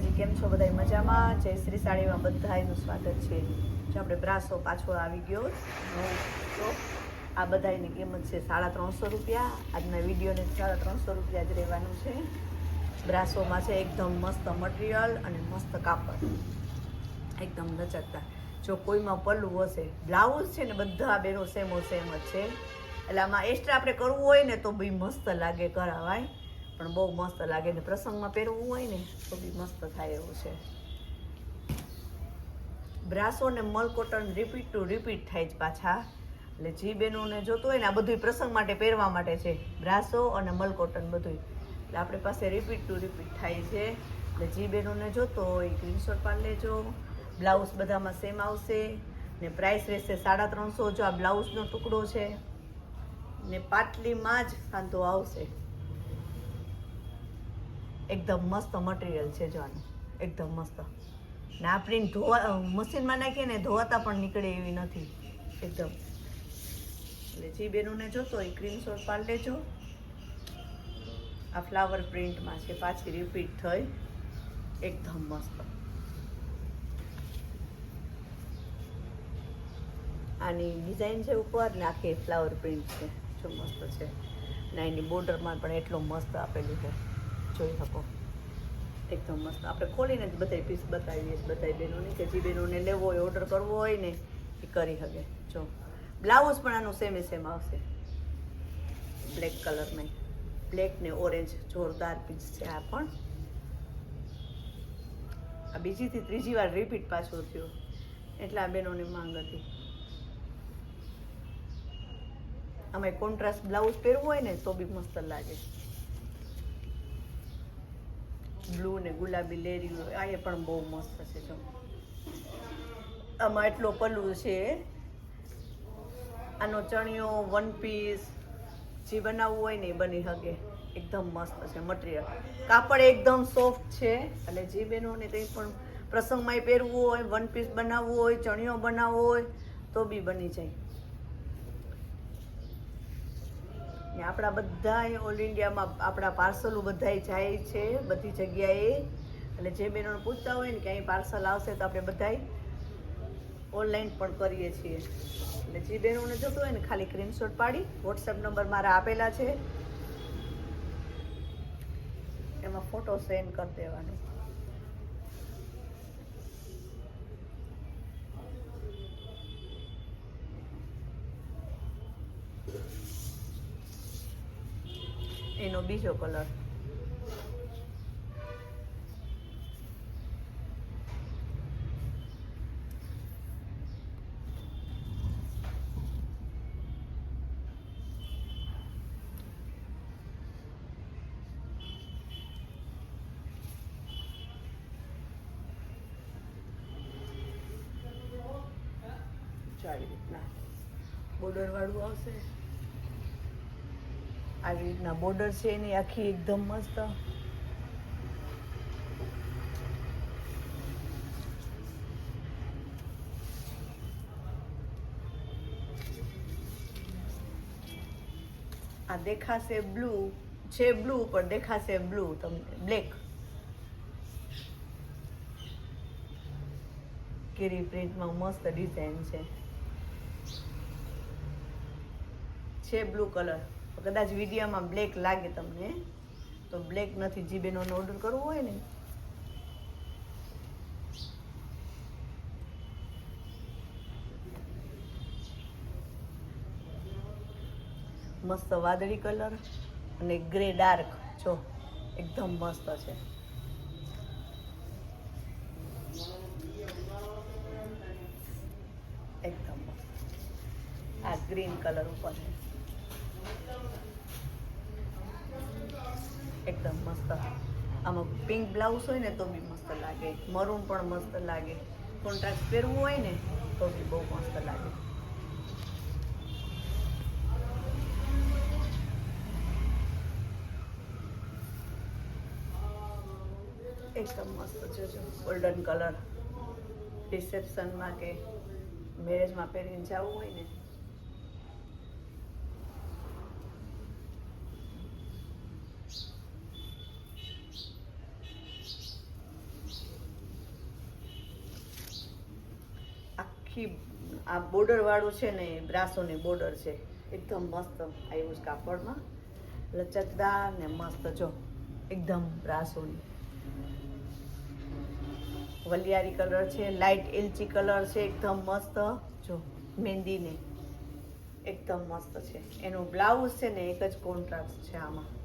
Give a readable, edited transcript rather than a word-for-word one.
માતાજી, કેમ છો બધા? મજામાં? જય શ્રી સાડીમાં બધાનું સ્વાગત છે. જો આપણે બ્રાસો પાછો આવી ગયો તો આ બધાની કિંમત છે ₹350. આજના વિડીયોને ₹350 જ રહેવાનું છે. બ્રાસોમાં છે એકદમ મસ્ત મટીરિયલ અને મસ્ત કાપડ, એકદમ લચકતા. જો કોઈમાં પલ્લું હશે, બ્લાઉઝ છે ને બધા બેનો સેમ જ છે. એટલે આમાં એક્સ્ટ્રા આપણે કરવું હોય ને તો બી મસ્ત લાગે, કરાવાય પણ બહુ મસ્ત લાગે ને પ્રસંગમાં પહેરવું હોય ને તો બી મસ્ત થાય એવું છે. બ્રાસો ને મલ કોટન રિપીટ ટુ રિપીટ થાય જ પાછા. એટલે જી બેનોને જોતું હોય ને આ બધું પ્રસંગ માટે પહેરવા માટે છે, બ્રાસો અને મલ કોટન બધું. એટલે આપણી પાસે રિપીટ ટુ રિપીટ થાય છે. એટલે જી બેનોને જોતો હોય સ્ક્રીનશોટ પાડી લેજો. બ્લાઉઝ બધામાં સેમ આવશે ને પ્રાઇસ રહેશે ₹350. જો આ બ્લાઉઝનો ટુકડો છે ને પાટલીમાં જ સાંધો આવશે. એકદમ મસ્ત મટીરિયલ છે જોવાનું, એકદમ મસ્ત. ને આ પ્રિન્ટ મશીનમાં નાખીએ ને ધોવાતા પણ નીકળે એવી નથી એકદમ. એટલે જે બેનોને જોતો હોય સ્ક્રીનશોટ પાડી લેજો. આ ફ્લાવર પ્રિન્ટમાં છે, પાછી રિપીટ થઈ, એકદમ મસ્ત. આની ડિઝાઇન છે ઉપર ને આખી ફ્લાવર પ્રિન્ટ છે, જો મસ્ત છે. ને એની બોર્ડરમાં પણ એટલો મસ્ત આપેલું છે, જોઈ શકો એકદમ મસ્ત. આપણે ખોલીને જ બધા પીસ બતાવીએ બધા બહેનોને, કે જે બહેનોને લેવો હોય ઓર્ડર કરવો હોય ને એ કરી શકે. જો બ્લાઉઝ પણ આનું સેમ આવશે, બ્લેક કલરમાં, બ્લેક ને ઓરેન્જ જોરદાર પીસ છે. આ પણ આ બીજીથી ત્રીજી વાર રિપીટ પાછું થયું એટલે આ બહેનોની માંગ હતી. આમાં કોન્ટ્રાસ્ટ બ્લાઉઝ પહેરવું હોય ને તો બી મસ્ત લાગે. બ્લુ ને ગુલાબી લેરી હોય, આ એ પણ બહુ મસ્ત છે. જો આમાં એટલો પલ્લુ છે. આનો ચણિયો, વન પીસ જે બનાવવું હોય ને એ બની શકે. એકદમ મસ્ત છે મટીરિયલ, કાપડ એકદમ સોફ્ટ છે. એટલે જે બહેનોને કંઈ પણ પ્રસંગમાં પહેરવું હોય, વન પીસ બનાવવું હોય, ચણિયો બનાવવો હોય તો બી બની જાય. ને આપણા બધા ઓલ ઇન્ડિયામાં આપણા પાર્સલો બધા જાય છે બધી જગ્યાએ. એટલે જે બહેનોને પૂછતા હોય ને કે અહીં પાર્સલ આવશે તો આપણે બધા ઓનલાઈન પણ કરીએ છીએ. એટલે જે બહેનોને જોતું હોય ને ખાલી સ્ક્રીનશોટ પાડી વોટ્સએપ નંબર મારા આપેલા છે, એમાં ફોટો સેન્ડ કરી દેવાનો. એનો બીજો કલર, આવી રીતના બોર્ડર વાળું આવશે. આવી રીતના બોર્ડર છે એની આખી એકદમ મસ્ત. આ દેખાશે બ્લુ છે, બ્લુ પર દેખાશે બ્લુ તમને બ્લેક. કેરી પ્રિન્ટમાં મસ્ત ડિઝાઇન છે બ્લુ કલર. કદાચ વિડીયોમાં બ્લેક લાગે તમને તો બ્લેક નથી. જે બેનોને ઓર્ડર કરવો હોય ને મસ્ત વાદળી કલર અને ગ્રે ડાર્ક, જો એકદમ મસ્ત છે. એકદમ મસ્ત. આ ગ્રીન કલર ઉપર એકદમ મસ્ત. આમાં પિંક બ્લાઉઝ હોય ને તો બી મસ્ત લાગે, મરૂન પણ મસ્ત લાગે. કોન્ટ્રાસ્ટ પહેરવું હોય ને તો બી બહુ મસ્ત લાગે. એકદમ મસ્ત છે. જો ગોલ્ડન કલર રિસેપ્શનમાં કે મેરેજમાં પહેરીને જવું હોય ને આખી આ બોર્ડર વાળું છે ને બ્રાસોની બોર્ડર છે, એકદમ મસ્ત આવ્યું છે કાપડમાં, લચકદાર ને મસ્ત. જો એકદમ બ્રાસોની વલિયારી કલર છે, લાઇટ એલચી કલર છે, એકદમ મસ્ત. જો મહેંદીને એકદમ મસ્ત છે. એનું બ્લાઉઝ છે ને એક જ કોન્ટ્રાસ્ટ છે આમાં.